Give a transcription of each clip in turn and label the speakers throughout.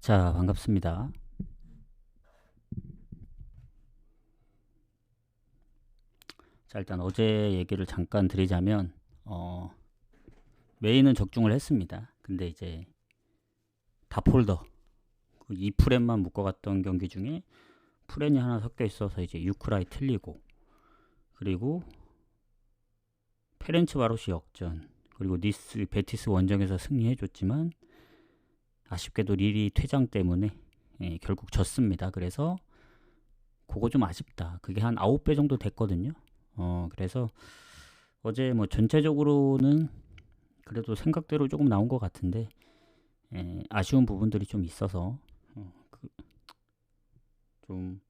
Speaker 1: 자, 반갑습니다. 자, 일단 어제 얘기를 잠깐 드리자면, 메인은 적중을 했습니다. 근데 이제 다 폴더, 그 2프렛만 묶어갔던 경기 중에 프렛이 하나 섞여 있어서 이제 유크라이 틀리고, 그리고 페렌츠 바로시 역전, 그리고 니스, 베티스 원정에서 승리해줬지만, 아쉽게도 릴이 퇴장 때문에 결국 졌습니다. 그래서 그거 좀 아쉽다. 그게 한 9배 정도 됐거든요. 그래서 어제 뭐 전체적으로는 그래도 생각대로 조금 나온 것 같은데 아쉬운 부분들이 좀 있어서 좀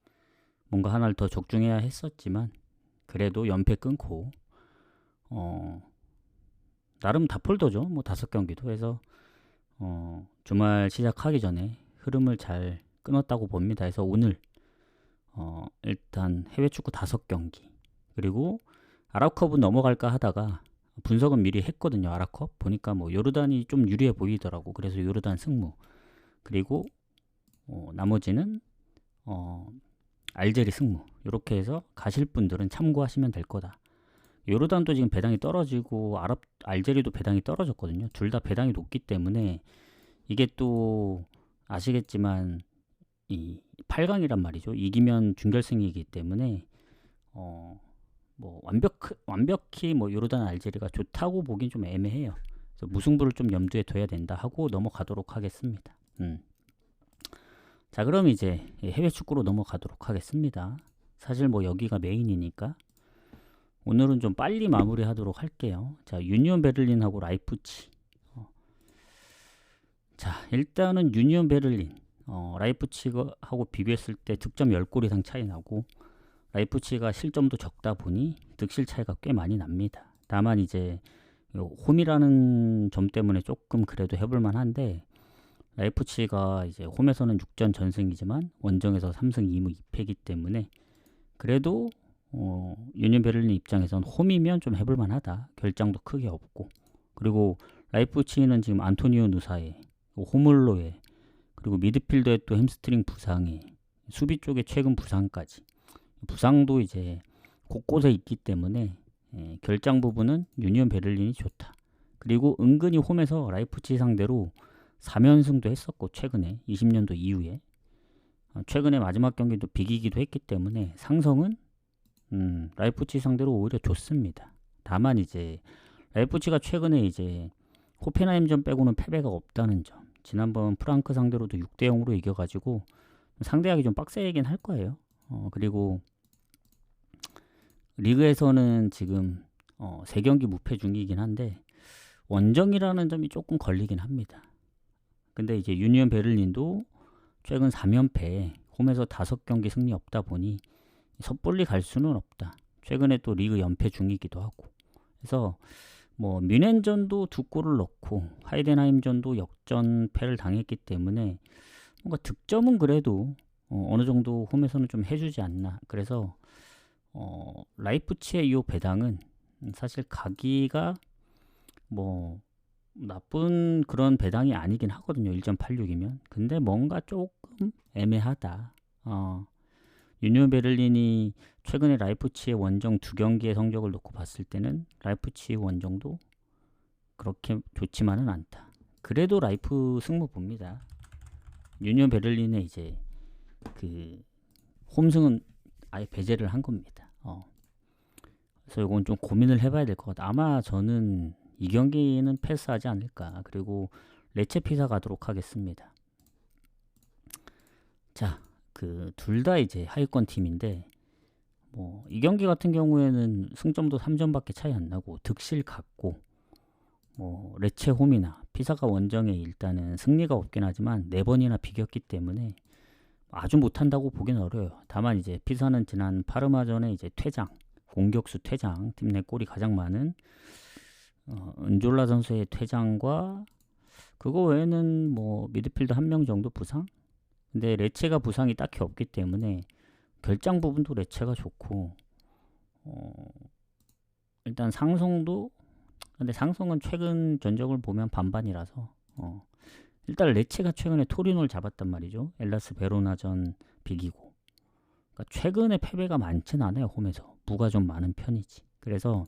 Speaker 1: 뭔가 하나를 더 적중해야 했었지만 그래도 연패 끊고 나름 다폴더죠. 뭐 5경기도 해서 주말 시작하기 전에 흐름을 잘 끊었다고 봅니다. 그래서 오늘 일단 해외 축구 5경기 그리고 아랍컵은 넘어갈까 하다가 분석은 미리 했거든요. 아랍컵 보니까 뭐 요르단이 좀 유리해 보이더라고. 그래서 요르단 승무 그리고 나머지는 알제리 승무 이렇게 해서 가실 분들은 참고하시면 될 거다. 요르단도 지금 배당이 떨어지고 알제리도 배당이 떨어졌거든요. 둘 다 배당이 높기 때문에 이게 또 아시겠지만 이 8강이란 말이죠. 이기면 준결승이기 때문에 뭐 완벽히 뭐 요르단 알제리가 좋다고 보긴 좀 애매해요. 그래서 무승부를 좀 염두에 둬야 된다 하고 넘어가도록 하겠습니다. 자, 그럼 이제 해외 축구로 넘어가도록 하겠습니다. 사실 뭐 여기가 메인이니까 오늘은 좀 빨리 마무리하도록 할게요. 자, 유니온 베를린하고 라이프치. 자, 일단은 유니온 베를린 라이프치하고 비교했을 때 득점 10골 이상 차이 나고 라이프치히가 실점도 적다 보니 득실 차이가 꽤 많이 납니다. 다만 이제 홈이라는 점 때문에 조금 그래도 해볼만 한데 라이프치히가 이제 홈에서는 6전 전승이지만 원정에서 3승 2무 2패이기 때문에 그래도 유니온 베를린 입장에선 홈이면 좀 해볼만 하다. 결장도 크게 없고 그리고 라이프치히는 지금 안토니오 누사에 호물로에 그리고 미드필더에 또 햄스트링 부상에 수비 쪽에 최근 부상까지 부상도 이제 곳곳에 있기 때문에 결장 부분은 유니온 베를린이 좋다. 그리고 은근히 홈에서 라이프치히 상대로 3연승도 했었고 최근에 20년도 이후에 최근에 마지막 경기도 비기기도 했기 때문에 상성은 라이프치히 상대로 오히려 좋습니다. 다만 이제 라이프치히가 최근에 이제 호펜하임전 빼고는 패배가 없다는 점. 지난번 프랑크 상대로도 6대 0으로 이겨가지고 상대하기 좀 빡세긴 할 거예요. 그리고 리그에서는 지금 3경기 무패 중이긴 한데 원정이라는 점이 조금 걸리긴 합니다. 근데 이제 유니온 베를린도 최근 3연패 홈에서 5경기 승리 없다 보니 섣불리 갈 수는 없다. 최근에 또 리그 연패 중이기도 하고 그래서 뭐 뮌헨전도 2골을 넣고 하이덴하임전도 역전패를 당했기 때문에 뭔가 득점은 그래도 어느 정도 홈에서는 좀 해주지 않나. 그래서 라이프치의 이 배당은 사실 가기가 뭐 나쁜 그런 배당이 아니긴 하거든요. 1.86이면. 근데 뭔가 조금 애매하다. 유니온 베를린이 최근에 라이프치히의 원정 2경기의 성적을 놓고 봤을 때는 라이프치히 원정도 그렇게 좋지만은 않다. 그래도 라이프 승부 봅니다. 유니온 베를린의 이제 그 홈승은 아예 배제를 한 겁니다. 그래서 이건 좀 고민을 해봐야 될 것 같아. 아마 저는 이 경기는 패스하지 않을까. 그리고 레체 피사 가도록 하겠습니다. 자, 그 둘 다 이제 하위권 팀인데 뭐 이 경기 같은 경우에는 승점도 3점밖에 차이 안 나고 득실 같고 뭐 레체 홈이나 피사가 원정에 일단은 승리가 없긴 하지만 4번이나 비겼기 때문에 아주 못한다고 보긴 어려워요. 다만 이제 피사는 지난 파르마전에 이제 퇴장, 공격수 퇴장, 팀 내 골이 가장 많은 은졸라 선수의 퇴장과 그거 외에는 뭐 미드필더 1명 정도 부상? 근데 레체가 부상이 딱히 없기 때문에 결장 부분도 레체가 좋고 일단 상성도 근데 상성은 최근 전적을 보면 반반이라서 일단 레체가 최근에 토리노를 잡았단 말이죠. 엘라스 베로나전 비기고. 그러니까 최근에 패배가 많진 않아요. 홈에서. 무가 좀 많은 편이지. 그래서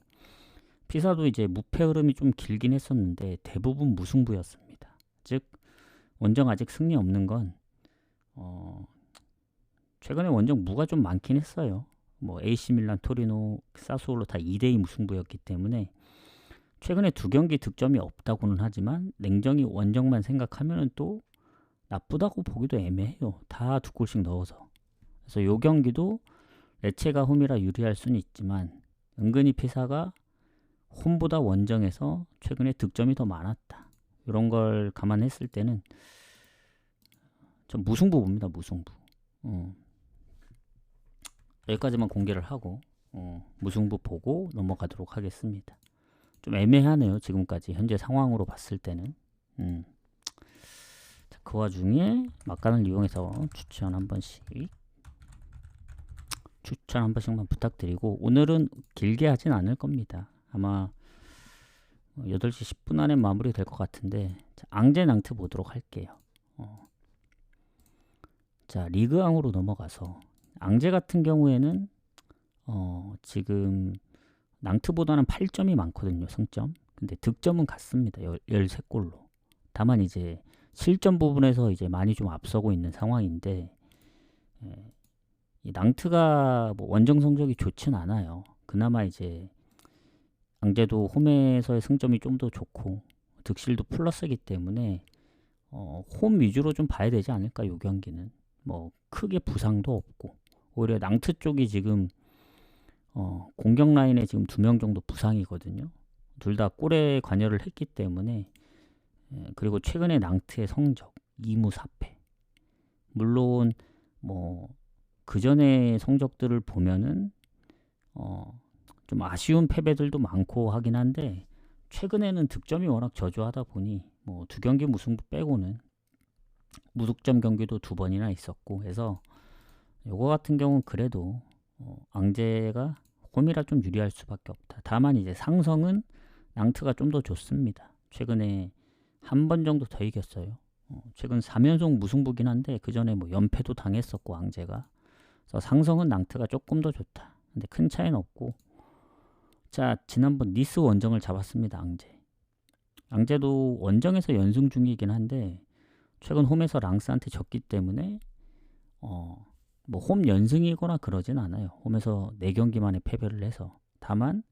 Speaker 1: 피사도 이제 무패 흐름이 좀 길긴 했었는데 대부분 무승부였습니다. 즉 원정 아직 승리 없는 건 최근에 원정 무가 좀 많긴 했어요. 뭐 AC 밀란, 토리노, 사스올로 다 2대2 무승부였기 때문에 최근에 두 경기 득점이 없다고는 하지만 냉정히 원정만 생각하면 또 나쁘다고 보기도 애매해요. 다 두 골씩 넣어서. 그래서 요 경기도 레체가 홈이라 유리할 수는 있지만 은근히 피사가 홈보다 원정에서 최근에 득점이 더 많았다. 이런 걸 감안했을 때는 전 무승부 봅니다. 무승부. 여기까지만 공개를 하고 무승부 보고 넘어가도록 하겠습니다. 좀 애매하네요. 지금까지 현재 상황으로 봤을 때는. 자, 그 와중에 막간을 이용해서 추천 한 번씩만 부탁드리고 오늘은 길게 하진 않을 겁니다. 아마 8시 10분 안에 마무리 될 것 같은데 자, 앙제 낭트 보도록 할게요. 자, 리그앙으로 넘어가서 앙제 같은 경우에는 지금 낭트보다는 8점이 많거든요. 승점. 근데 득점은 같습니다. 13골로. 다만 이제 실점 부분에서 이제 많이 좀 앞서고 있는 상황인데 이 낭트가 뭐 원정 성적이 좋진 않아요. 그나마 이제 앙제도 홈에서의 승점이 좀 더 좋고 득실도 플러스이기 때문에 홈 위주로 좀 봐야 되지 않을까. 요 경기는 뭐 크게 부상도 없고 오히려 낭트 쪽이 지금 공격 라인에 지금 2명 정도 부상이거든요. 둘 다 골에 관여를 했기 때문에 그리고 최근에 낭트의 성적 2무 4패. 물론 뭐 그 전에 성적들을 보면은 좀 아쉬운 패배들도 많고 하긴 한데 최근에는 득점이 워낙 저조하다 보니 뭐 2경기 무승부 빼고는 무득점 경기도 2번이나 있었고 해서 요거 같은 경우는 그래도 앙제가 홈이라 좀 유리할 수밖에 없다. 다만 이제 상성은 낭트가 좀 더 좋습니다. 최근에 한 번 정도 더 이겼어요. 최근 3연속 무승부긴 한데 그 전에 뭐 연패도 당했었고 앙제가. 그래서 상성은 낭트가 조금 더 좋다. 근데 큰 차이는 없고. 자, 지난번 니스 원정을 잡았습니다. 앙제. 앙제도 원정에서 연승 중이긴 한데 최근 홈에서 랑스한테 졌기 때문에 뭐 홈 연승이거나 그러진 않아요. 홈에서 4경기 만에 패배를 해서. 다만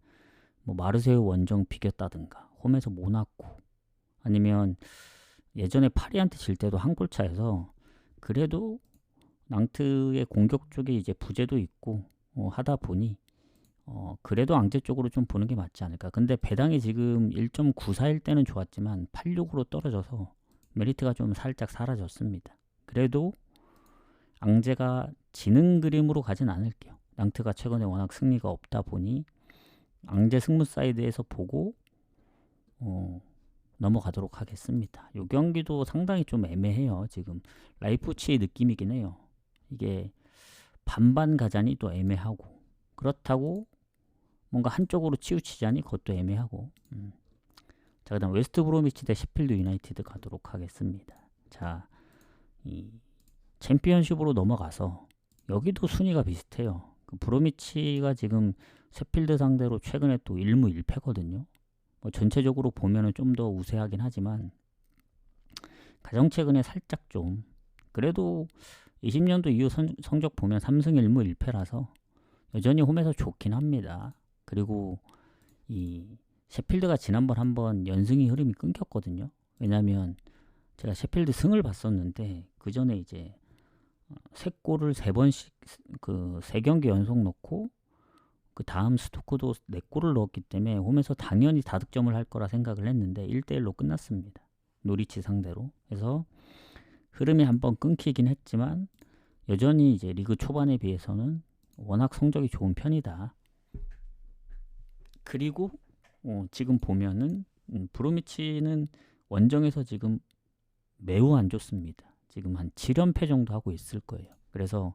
Speaker 1: 뭐 마르세유 원정 비겼다든가 홈에서 모나코 아니면 예전에 파리한테 질 때도 한 골 차에서 그래도 낭트의 공격 쪽에 이제 부재도 있고 하다 보니 그래도 앙제 쪽으로 좀 보는 게 맞지 않을까. 근데 배당이 지금 1.94일 때는 좋았지만 86으로 떨어져서 메리트가 좀 살짝 사라졌습니다. 그래도 앙제가 지는 그림으로 가진 않을게요. 낭트가 최근에 워낙 승리가 없다 보니 앙제 승무 사이드에서 보고 넘어가도록 하겠습니다. 이 경기도 상당히 좀 애매해요. 지금 라이프치히 느낌이긴 해요. 이게 반반 가자니 또 애매하고 그렇다고 뭔가 한쪽으로 치우치자니 그것도 애매하고 자, 그 다음 웨스트 브로미치 대 셰필드 유나이티드 가도록 하겠습니다. 자, 이 챔피언십으로 넘어가서 여기도 순위가 비슷해요. 그 브로미치가 지금 셰필드 상대로 최근에 또 1무 1패거든요. 뭐 전체적으로 보면은 좀 더 우세하긴 하지만 가장 최근에 살짝 좀 그래도 20년도 이후 성적 보면 3승 1무 1패라서 여전히 홈에서 좋긴 합니다. 그리고 이 셰필드가 지난번 한번 연승이 흐름이 끊겼거든요. 왜냐면 제가 셰필드 승을 봤었는데 그 전에 이제 3골을 3번씩 그 3경기 연속 넣고 그 다음 스토크도 4골을 넣었기 때문에 홈에서 당연히 다득점을 할 거라 생각을 했는데 1대1로 끝났습니다. 노리치 상대로. 그래서 흐름이 한번 끊기긴 했지만 여전히 이제 리그 초반에 비해서는 워낙 성적이 좋은 편이다. 그리고 지금 보면은 브로미치는 원정에서 지금 매우 안 좋습니다. 지금 한 7연패 정도 하고 있을 거예요. 그래서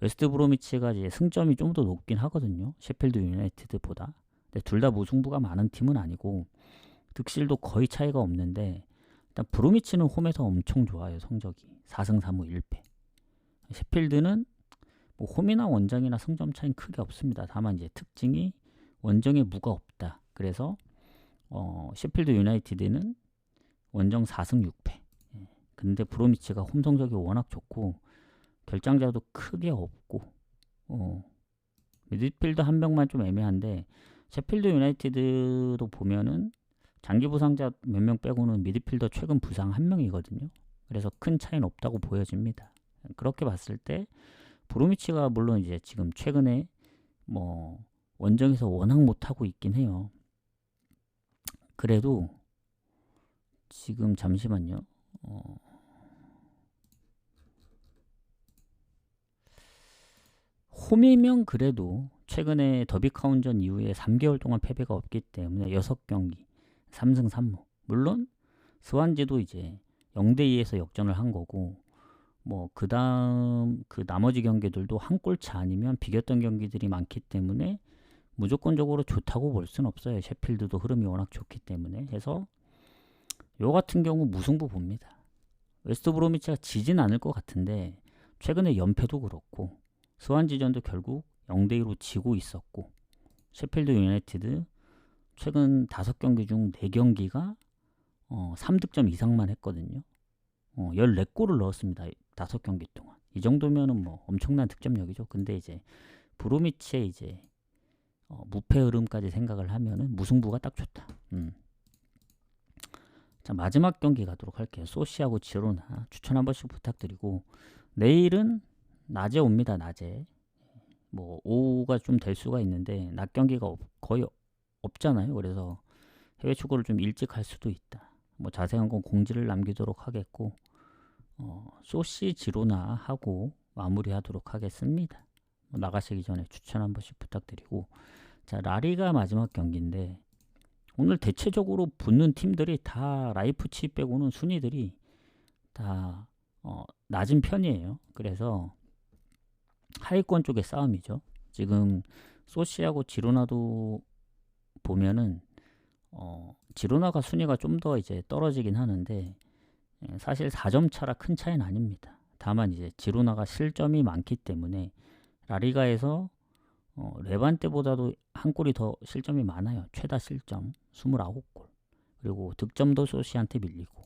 Speaker 1: 웨스트 브로미치가 이제 승점이 좀 더 높긴 하거든요. 셰필드 유나이티드보다. 근데 둘 다 무승부가 많은 팀은 아니고 득실도 거의 차이가 없는데 일단 브로미치는 홈에서 엄청 좋아요. 성적이 4승 3무 1패. 셰필드는 뭐 홈이나 원정이나 승점 차이는 크게 없습니다. 다만 이제 특징이 원정에 무가 없다. 그래서 셰필드 유나이티드는 원정 4승 6패. 근데 브로미치가 홈 성적이 워낙 좋고 결장자도 크게 없고 미드필더 한 명만 좀 애매한데 셰필드 유나이티드도 보면은 장기 부상자 몇 명 빼고는 미드필더 최근 부상 한 명이거든요. 그래서 큰 차이는 없다고 보여집니다. 그렇게 봤을 때 브로미치가 물론 이제 지금 최근에 뭐 원정에서 워낙 못하고 있긴 해요. 그래도 지금 잠시만요. 홈이면 그래도 최근에 더비 카운전 이후에 3개월 동안 패배가 없기 때문에 6경기 3승 3무. 물론 스완지도 이제 0대2에서 역전을 한 거고 뭐 그다음 그 나머지 경기들도 한 골차 아니면 비겼던 경기들이 많기 때문에 무조건적으로 좋다고 볼 수는 없어요. 셰필드도 흐름이 워낙 좋기 때문에. 해서 요 같은 경우 무승부 봅니다. 웨스트 브로미치가 지진 않을 것 같은데 최근에 연패도 그렇고 스완지전도 결국 0대2로 지고 있었고 셰필드 유나이티드 최근 5경기 중 4경기가 3득점 이상만 했거든요. 14골을 넣었습니다. 5경기 동안. 이 정도면은 뭐 엄청난 득점력이죠. 근데 이제 브로미치의 이제 무패 흐름까지 생각을 하면은 무승부가 딱 좋다. 자, 마지막 경기 가도록 할게요. 소시하고 지로나 추천 한 번씩 부탁드리고 내일은 낮에 옵니다. 낮에. 뭐 오후가 좀 될 수가 있는데 낮 경기가 거의 없잖아요. 그래서 해외 축구를 좀 일찍 할 수도 있다. 뭐 자세한 건 공지를 남기도록 하겠고 소시 지로나 하고 마무리하도록 하겠습니다. 나가시기 전에 추천 한 번씩 부탁드리고 자 라리가 마지막 경기인데 오늘 대체적으로 붙는 팀들이 다 라이프치 빼고는 순위들이 다 낮은 편이에요. 그래서 하위권 쪽의 싸움이죠. 지금 소시하고 지로나도 보면은 지로나가 순위가 좀 더 이제 떨어지긴 하는데 사실 4점 차라 큰 차이는 아닙니다. 다만 이제 지로나가 실점이 많기 때문에 라리가에서 레반떼보다도 한 골이 더 실점이 많아요. 최다 실점 29골. 그리고 득점도 소시한테 밀리고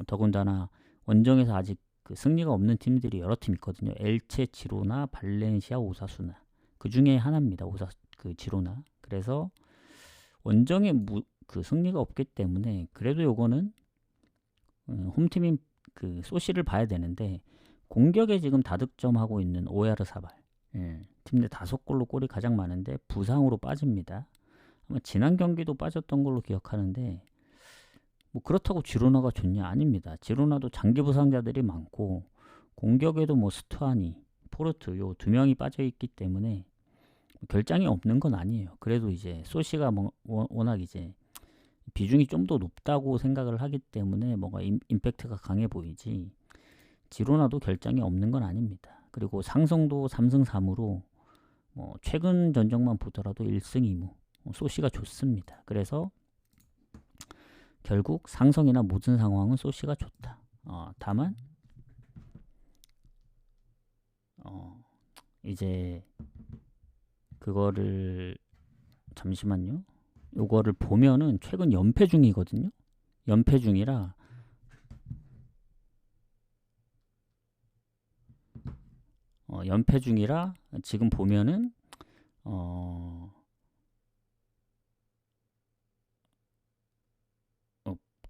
Speaker 1: 더군다나 원정에서 아직 그 승리가 없는 팀들이 여러 팀 있거든요. 엘체, 지로나, 발렌시아, 오사수나 그 중에 하나입니다. 그 지로나. 그래서 원정에 그 승리가 없기 때문에 그래도 요거는 홈팀인 그 소시를 봐야 되는데 공격에 지금 다득점하고 있는 오야르 사발 팀 내 5골로 골이 가장 많은데 부상으로 빠집니다. 아마 지난 경기도 빠졌던 걸로 기억하는데 뭐 그렇다고 지로나가 좋냐? 아닙니다. 지로나도 장기 부상자들이 많고 공격에도 뭐 스투아니, 포르트 요 2명이 빠져 있기 때문에 결장이 없는 건 아니에요. 그래도 이제 소시가 워낙 이제 비중이 좀 더 높다고 생각을 하기 때문에 뭔가 임팩트가 강해 보이지 지로나도 결장이 없는 건 아닙니다. 그리고 상성도 3승 3무로 뭐 최근 전적만 보더라도 1승 2무 소시가 좋습니다. 그래서 결국 상성이나 모든 상황은 소시가 좋다. 다만 이제 그거를 잠시만요. 요거를 보면은 최근 연패 중이거든요. 연패 중이라 연패 중이라 지금 보면은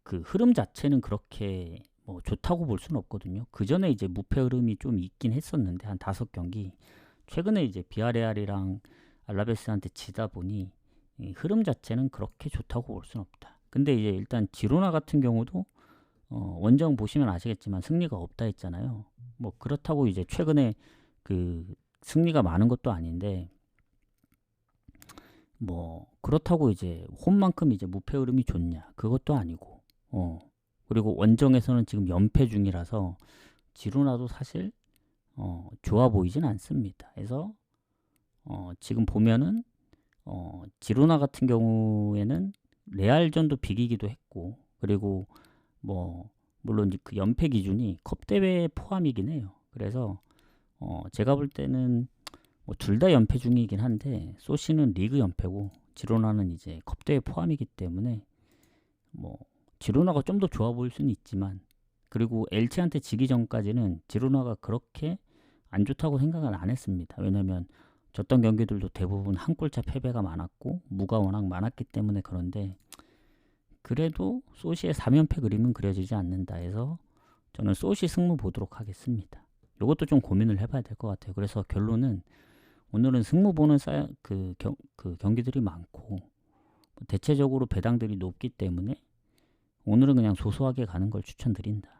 Speaker 1: 그 흐름 자체는 그렇게 뭐 좋다고 볼 수는 없거든요. 그 전에 이제 무패 흐름이 좀 있긴 했었는데 한 5경기 최근에 이제 비아레알이랑 알라베스한테 지다 보니 이 흐름 자체는 그렇게 좋다고 볼 수는 없다. 근데 이제 일단 지로나 같은 경우도 원정 보시면 아시겠지만 승리가 없다 했잖아요. 뭐 그렇다고 이제 최근에 그 승리가 많은 것도 아닌데 뭐 그렇다고 이제 홈만큼 이제 무패 흐름이 좋냐? 그것도 아니고 그리고 원정에서는 지금 연패 중이라서 지로나도 사실 좋아 보이진 않습니다. 그래서 지금 보면은 지로나 같은 경우에는 레알전도 비기기도 했고 그리고 뭐 물론 그 연패 기준이 컵 대회 포함이긴 해요. 그래서 제가 볼 때는 뭐 둘 다 연패 중이긴 한데 소시는 리그 연패고 지로나는 이제 컵 대회 포함이기 때문에 뭐 지로나가 좀 더 좋아 보일 수는 있지만, 그리고 엘체한테 지기 전까지는 지로나가 그렇게 안 좋다고 생각은 안 했습니다. 왜냐면 졌던 경기들도 대부분 한 골차 패배가 많았고 무가 워낙 많았기 때문에. 그런데 그래도 소시의 3연패 그림은 그려지지 않는다 해서 저는 소시 승무 보도록 하겠습니다. 이것도 좀 고민을 해봐야 될 것 같아요. 그래서 결론은 오늘은 승무 보는 그 경기들이 많고 대체적으로 배당들이 높기 때문에 오늘은 그냥 소소하게 가는 걸 추천드린다.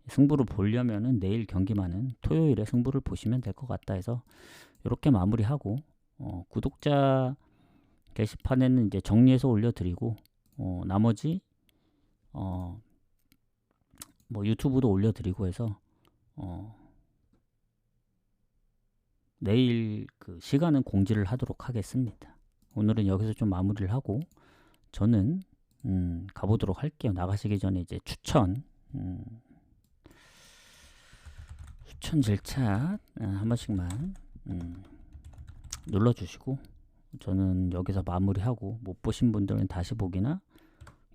Speaker 1: 승부를 보려면은 내일 경기만은 토요일에 승부를 보시면 될 것 같다 해서 이렇게 마무리하고, 구독자 게시판에는 이제 정리해서 올려드리고, 나머지 뭐 유튜브도 올려드리고 해서 내일 그 시간은 공지를 하도록 하겠습니다. 오늘은 여기서 좀 마무리를 하고 저는 가보도록 할게요. 나가시기 전에 이제 추천 질차 한 번씩만 눌러주시고, 저는 여기서 마무리하고 못 보신 분들은 다시 보기나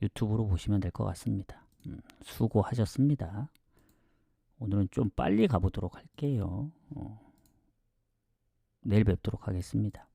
Speaker 1: 유튜브로 보시면 될 것 같습니다. 수고하셨습니다. 오늘은 좀 빨리 가보도록 할게요. 내일 뵙도록 하겠습니다.